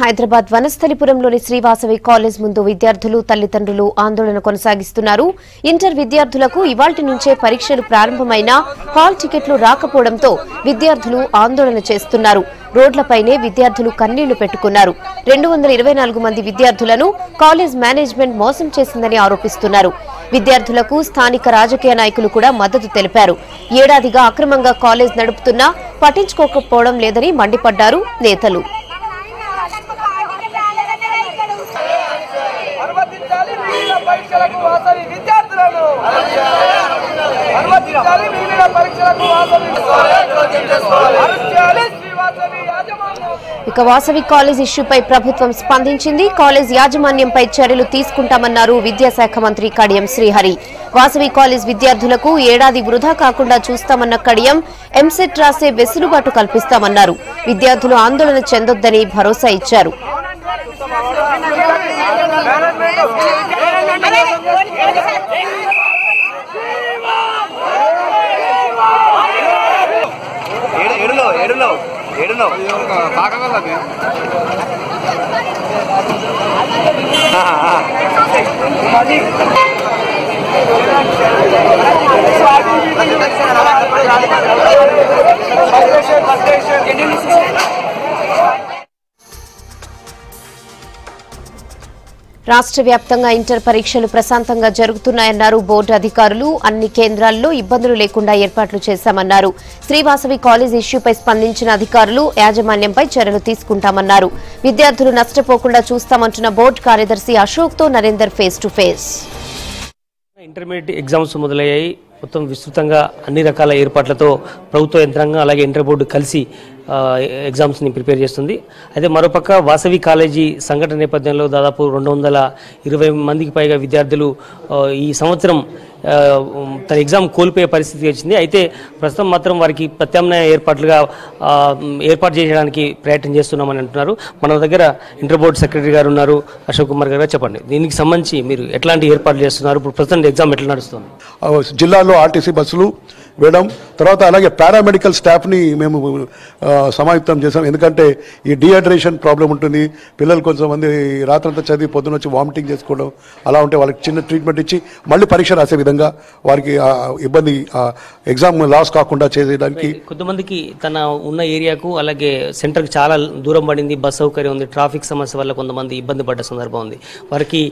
Hyderabad వనస్థలిపురంలోని Sri Vasavi college ముందు విద్యార్థులు తల్లిదండ్రులు ఆందోళన కొనసాగిస్తున్నారు. ఇంటర్ విద్యార్థులకు ఇవాల్టి నుంచే పరీక్షలు ప్రారంభమైనా హాల్ టికెట్లు రాకపోవడంతో విద్యార్థులు ఆందోళన చేస్తున్నారు. రోడ్లపైనే విద్యార్థులు కన్నీళ్లు పెట్టుకున్నారు. 224 మంది విద్యార్థులను కాలేజ్ మేనేజ్మెంట్ మోసం చేసిందని ఆరోపిస్తున్నారు. విద్యార్థులకు స్థానిక రాజకీయ నాయకులు కూడా మద్దతు తెలిపారు. ఏడాదిగా అక్రమంగా కాలేజ్ నడుపుతున్నా పట్టించుకోకపోవడం లేదని మండిపడ్డారు నేతలు. ఇక వాసవి కాలేజ్ ఇష్యూపై ప్రభుత్వం స్పందించింది. కాలేజ్ యాజమాన్యంపై చర్యలు తీసుకుంటామన్నారు విద్యాశాఖ మంత్రి కడియం శ్రీహరి. వాసవి కాలేజ్ విద్యార్థులకు ఏడాది వృధా కాకుండా చూస్తామన్న కడియం ఎంసెట్ రాసే వెసులుబాటు కల్పిస్తామన్నారు. విద్యార్థులు ఆందోళన చెందొద్దని భరోసా ఇచ్చారు. రాష్ట్ర వ్యాప్తంగా ఇంటర్ పరీక్షలు ప్రశాంతంగా జరుగుతున్నాయన్నారు బోర్డు అధికారులు. అన్ని కేంద్రాల్లో ఇబ్బందులు లేకుండా ఏర్పాట్లు చేశామన్నారు. శ్రీవాసవి కాలేజ్ ఇష్యూపై స్పందించిన అధికారులు యాజమాన్యంపై చర్యలు తీసుకుంటామన్నారు. విద్యార్థులు నష్టపోకుండా చూస్తామంటున్న బోర్డు కార్యదర్శి అశోక్తో Narender face to face. Intermediate exams మొదలయ్యాయి. మొత్తం విస్తృతంగా అన్ని రకాల ఏర్పాట్లతో ప్రభుత్వ యంత్రాంగం అలాగే ఇంటర్ బోర్డు కలిసి ఎగ్జామ్స్ని ప్రిపేర్ చేస్తుంది. అయితే మరోపక్క వాసవి కాలేజీ సంఘటన నేపథ్యంలో దాదాపు 220 మందికి పైగా విద్యార్థులు ఈ సంవత్సరం తన ఎగ్జామ్ కోల్పోయే పరిస్థితి వచ్చింది. అయితే ప్రస్తుతం మాత్రం వారికి ప్రత్యామ్నాయ ఏర్పాటు చేయడానికి ప్రయత్నం చేస్తున్నామని అంటున్నారు. మన దగ్గర ఇంటర్ బోర్డు సెక్రటరీ గారు ఉన్నారు, అశోక్ కుమార్ గారు. చెప్పండి, దీనికి సంబంధించి మీరు ఎట్లాంటి ఏర్పాట్లు చేస్తున్నారు? ఇప్పుడు ప్రస్తుతం ఎగ్జామ్ ఎట్లా నడుస్తుంది? జిల్లాలో ఆర్టీసీ బస్సులు వేయడం, తర్వాత అలాగే పారామెడికల్ స్టాఫ్ని మేము సమాయుక్తం చేసాం. ఎందుకంటే ఈ డిహైడ్రేషన్ ప్రాబ్లం ఉంటుంది. పిల్లలు కొంతమంది రాత్రంతా చదివి పొద్దున వచ్చి వామిటింగ్ చేసుకోవడం అలా ఉంటే వాళ్ళకి చిన్న ట్రీట్మెంట్ ఇచ్చి మళ్ళీ పరీక్ష రాసే విధంగా వారికి ఇబ్బంది ఎగ్జామ్ లాస్ కాకుండా చేయడానికి. కొంతమందికి తన ఉన్న ఏరియాకు అలాగే సెంటర్కి చాలా దూరం పడింది, బస్ సౌకర్యం ఉంది, ట్రాఫిక్ సమస్య వల్ల కొంతమంది ఇబ్బంది పడ్డ సందర్భం ఉంది. వారికి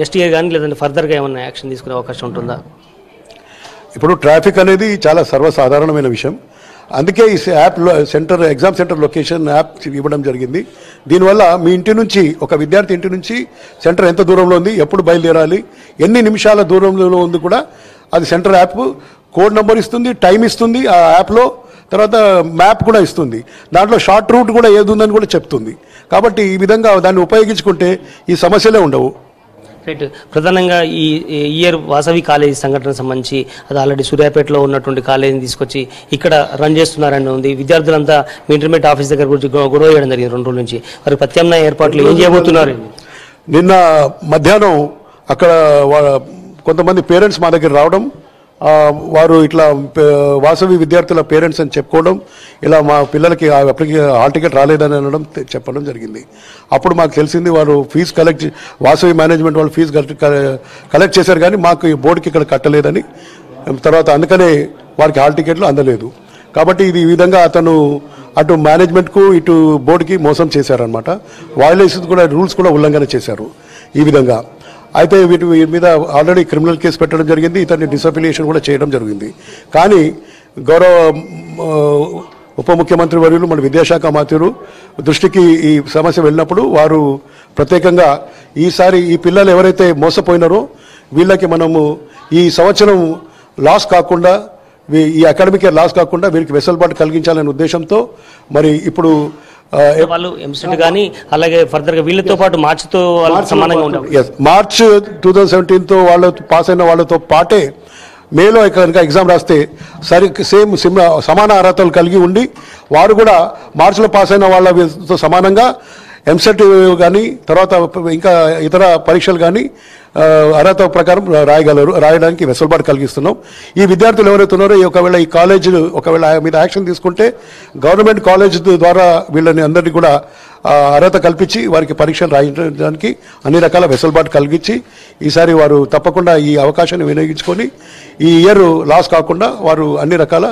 నెక్స్ట్ ఇయర్ కానీ లేదంటే ఫర్దర్గా ఏమైనా యాక్షన్ తీసుకునే అవకాశం ఉంటుందా? ఇప్పుడు ట్రాఫిక్ అనేది చాలా సర్వసాధారణమైన విషయం. అందుకే ఈ app centre exam centre location app ఇవ్వడం జరిగింది. దీనివల్ల మీ ఇంటి నుంచి ఒక విద్యార్థి ఇంటి నుంచి సెంటర్ ఎంత దూరంలో ఉంది, ఎప్పుడు బయలుదేరాలి, ఎన్ని నిమిషాల దూరంలో ఉంది కూడా అది సెంటర్ యాప్ కోడ్ నెంబర్ ఇస్తుంది, టైం ఇస్తుంది ఆ యాప్లో, తర్వాత మ్యాప్ కూడా ఇస్తుంది. దాంట్లో షార్ట్ రూట్ కూడా ఏది ఉందని కూడా చెప్తుంది. కాబట్టి ఈ విధంగా దాన్ని ఉపయోగించుకుంటే ఈ సమస్యలే ఉండవు. రైట్. ప్రధానంగా ఈ ఇయర్ వాసవి కాలేజీ సంఘటనకు సంబంధించి అది ఆల్రెడీ సూర్యాపేటలో ఉన్నటువంటి కాలేజీని తీసుకొచ్చి ఇక్కడ రన్ చేస్తున్నారని ఉంది. విద్యార్థులంతా మీ ఇంటర్మీడియట్ ఆఫీస్ దగ్గర గురించి గొడవ చేయడం జరిగింది 2 రోజుల నుంచి. వారి ప్రత్యామ్నాయ ఏర్పాట్లు ఏం చేయబోతున్నారు? నిన్న మధ్యాహ్నం అక్కడ కొంతమంది పేరెంట్స్ మా దగ్గర రావడం, వారు ఇట్లా వాసవి విద్యార్థుల పేరెంట్స్ అని చెప్పుకోవడం, ఇలా మా పిల్లలకి అప్పటికి హాల్ టికెట్ రాలేదని అనడం చెప్పడం జరిగింది. అప్పుడు మాకు తెలిసింది వారు ఫీజు వాసవి మేనేజ్మెంట్ వాళ్ళు ఫీజు కలెక్ట్ చేశారు కానీ మాకు ఈ బోర్డుకి ఇక్కడ కట్టలేదని. తర్వాత అందుకనే వారికి హాల్ టికెట్లు అందలేదు. కాబట్టి ఇది ఈ విధంగా అతను అటు మేనేజ్మెంట్కు ఇటు బోర్డుకి మోసం చేశారనమాట. వయలేషన్స్ కూడా రూల్స్ కూడా ఉల్లంఘన చేశారు ఈ విధంగా. అయితే వీటి మీద ఆల్రెడీ క్రిమినల్ కేసు పెట్టడం జరిగింది, ఇతన్ని డిసఫిలియేషన్ కూడా చేయడం జరిగింది. కానీ గౌరవ ఉప ముఖ్యమంత్రి వర్యులు మన విద్యాశాఖ మంత్రులు దృష్టికి ఈ సమస్య వెళ్ళినప్పుడు వారు ప్రత్యేకంగా ఈసారి ఈ పిల్లలు ఎవరైతే మోసపోయినారో వీళ్ళకి మనము ఈ సంవత్సరం లాస్ కాకుండా, ఈ అకాడమిక్ ఇయర్ లాస్ కాకుండా వీరికి వెసులుబాటు కలిగించాలనే ఉద్దేశంతో మరి ఇప్పుడు వాళ్ళు ఎంసెట్ కానీ అలాగే ఫర్దర్గా వీళ్ళతో పాటు మార్చితో సమానంగా ఉండాలి. మార్చ్ 2017తో వాళ్ళు పాస్ అయిన వాళ్ళతో పాటే మేలో కనుక ఎగ్జామ్ రాస్తే సమాన అర్హతలు కలిగి ఉండి వారు కూడా మార్చిలో పాస్ అయిన వాళ్ళతో సమానంగా ఎంసెట్ కానీ తర్వాత ఇంకా ఇతర పరీక్షలు కానీ అర్హత ప్రకారం రాయగలరు, రాయడానికి వెసులుబాటు కలిగిస్తున్నాం. ఈ విద్యార్థులు ఎవరైతే ఉన్నారో ఒకవేళ ఈ కాలేజీలు ఒకవేళ మీద యాక్షన్ తీసుకుంటే గవర్నమెంట్ కాలేజ్ ద్వారా వీళ్ళని అందరినీ కూడా అర్హత కల్పించి వారికి పరీక్షలు రాయించడానికి అన్ని రకాల వెసులుబాటు కలిగించి ఈసారి వారు తప్పకుండా ఈ అవకాశాన్ని వినియోగించుకొని ఈ ఇయర్ లాస్ కాకుండా వారు అన్ని రకాల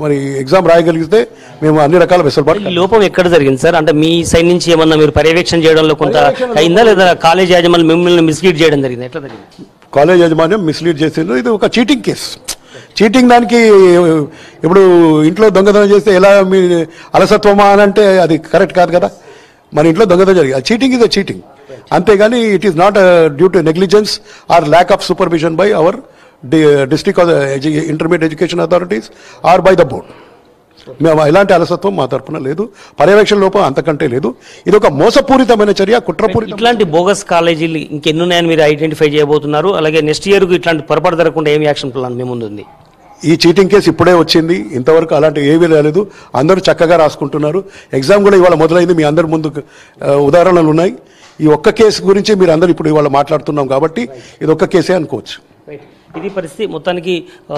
మరి ఎగ్జామ్ రాయగలిగితే మేము అన్ని రకాల వెసులుబాటు. లోపం ఎక్కడ జరిగింది సార్? అంటే మీ సైడ్ నుంచి ఏమన్నా మీరు పర్యవేక్షణ చేయడంలో కొంత అయిందా, లేదా కాలేజ్ యాజమాన్యం మిమ్మల్ని మిస్లీడ్ చేయడం జరిగింది? ఎట్లా జరిగింది? కాలేజ్ యాజమాన్యం మిస్లీడ్ చేసింది. ఇది ఒక చీటింగ్ కేసు. చీటింగ్ దానికి ఇప్పుడు ఇంట్లో దొంగతనం చేస్తే ఎలా మీ అలసత్వమా అని అంటే అది కరెక్ట్ కాదు కదా. మన ఇంట్లో దొంగతనం జరిగింది, చీటింగ్ ఇస్ అ చీటింగ్, అంతేగాని it is not due to negligence or lack of supervision by our district intermediate education authorities or by the board. మేము ఎలాంటి అలసత్వం మా తరఫున లేదు, పర్యవేక్షణ లోపం అంతకంటే లేదు. ఇది ఒక మోసపూరితమైన చర్య, కుట్రపూరిత. ఇట్లాంటి బోగస్ కాలేజీలు ఇంకెన్నున్నాయని మీరు ఐడెంటిఫై చేయబోతున్నారు? అలాగే నెక్స్ట్ ఇయర్ ఇట్లాంటి పొరపాటు జరగకుండా ఏం యాక్షన్ ప్లాన్ మీ ముందు ఉంది? ఈ చీటింగ్ కేసు ఇప్పుడే వచ్చింది, ఇంతవరకు అలాంటి ఏమీ రాలేదు. అందరూ చక్కగా రాసుకుంటున్నారు. ఎగ్జామ్ కూడా ఇవాళ మొదలైంది, మీ అందరి ముందు ఉదాహరణలు ఉన్నాయి. ఈ ఒక్క కేసు గురించి మీరు అందరూ ఇప్పుడు ఇవాళ మాట్లాడుతున్నాం కాబట్టి ఇది ఒక్క కేసే అనుకోవచ్చు. ఇది పరిస్థితి. మొత్తానికి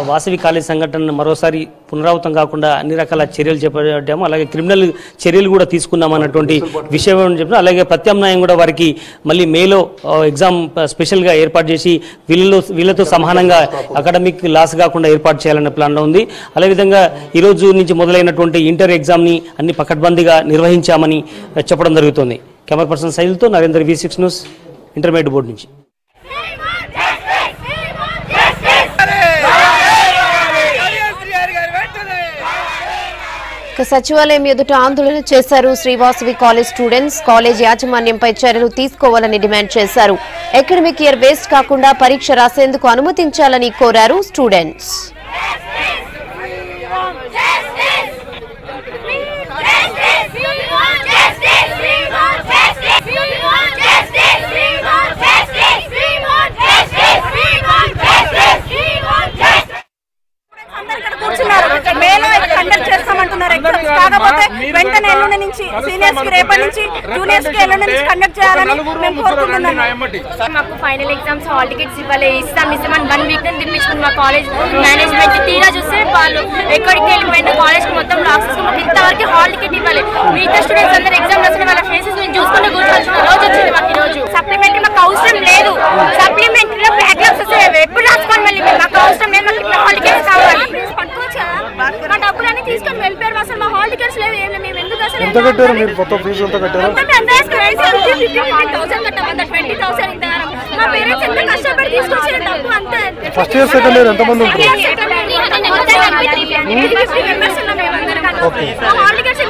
వాసవి కాలేజ్ సంఘటన మరోసారి పునరావృతం కాకుండా అన్ని రకాల చర్యలు చేపట్టాము, అలాగే క్రిమినల్ చర్యలు కూడా తీసుకున్నామన్నటువంటి విషయం చెప్పిన, అలాగే ప్రత్యామ్నాయం కూడా వారికి మళ్ళీ మేలో ఎగ్జామ్ స్పెషల్గా ఏర్పాటు చేసి వీళ్ళతో సమానంగా అకాడమిక్ లాస్ కాకుండా ఏర్పాటు చేయాలనే ప్లాన్లో ఉంది. అదేవిధంగా ఈరోజు నుంచి మొదలైనటువంటి ఇంటర్ ఎగ్జామ్ని అన్ని పకడ్బందీగా నిర్వహించామని చెప్పడం జరుగుతుంది. కెమెరా పర్సన్ సైల్తో Narender, V6 news, intermediate board నుంచి. సచివాలయం ఎదుట ఆందోళన చేశారు శ్రీవాసవి కాలేజ్ స్టూడెంట్స్. కాలేజ్ యాజమాన్యంపై చర్యలు తీసుకోవాలని డిమాండ్ చేశారు. అకాడమిక్ ఇయర్ వేస్ట్ కాకుండా పరీక్ష రాసేందుకు అనుమతించాలని కోరారు స్టూడెంట్స్. కాకపోతే వెంటనే ఎల్లుండి నుంచి సీనియర్స్ కి రేపటి నుంచి జూనియర్స్ కి ఎల్లుండి నుంచి కండక్ట్ చేయాలని మేము కోరుకుంటున్నాము. మాకు ఫైనల్ ఎగ్జామ్స్ హాల్ టికెట్స్ ఇస్తామని 1 వీక్ నుంచి తినిపించుకుని మా కాలేజ్ మేనేజ్మెంట్ తీరా చూస్తే వాళ్ళు ఎక్కడికి వెళ్ళిపోయిన కాలేజ్ కి మొత్తం లాక్సెస్ మాకు ఇంతవరకు హాల్ టికెట్ ఇవ్వాలి. మిగతా స్టూడెంట్స్ అందరూ ఎగ్జామ్ రాసిన వాళ్ళ ఫేసెస్ మేము చూసుకుంటే కూర్చోవచ్చిన రోజు వచ్చింది మాకు. ఈ రోజు సప్లిమెంటరీ మాకు అవసరం లేదు. సప్లిమెంటరీలో బ్యాక్లాగ్స్ వస్తే ఎప్పుడు రాసుకోవాలి, మళ్ళీ మాకు అవసరం లేదు. మాకు హాల్ టికెట్స్ కావాలి. మా డబ్బులన్నీ తీసుకొని వెళ్ళిపోయారు. అసలు మా హాల్ టికెట్స్ లేవు, ఏం లేదు. మేము ఎందుకు అసలు ఎంత కట్టారు? మీరు మొత్తం ఫీజు ఎంత కట్టారు? 15,000 కట్టాం, అంత 20,000 ఇంతగానం. మా పేరెంట్స్ ఎంత కష్టపడి తీసుకొచ్చిన డబ్బు అంతా. ఫస్ట్ ఇయర్ సెకండ్ ఇయర్ ఎంత మంది ఉంటారు? మెంబర్స్ ఉన్నాం మేమందరం. మా హాల్ టికెట్స్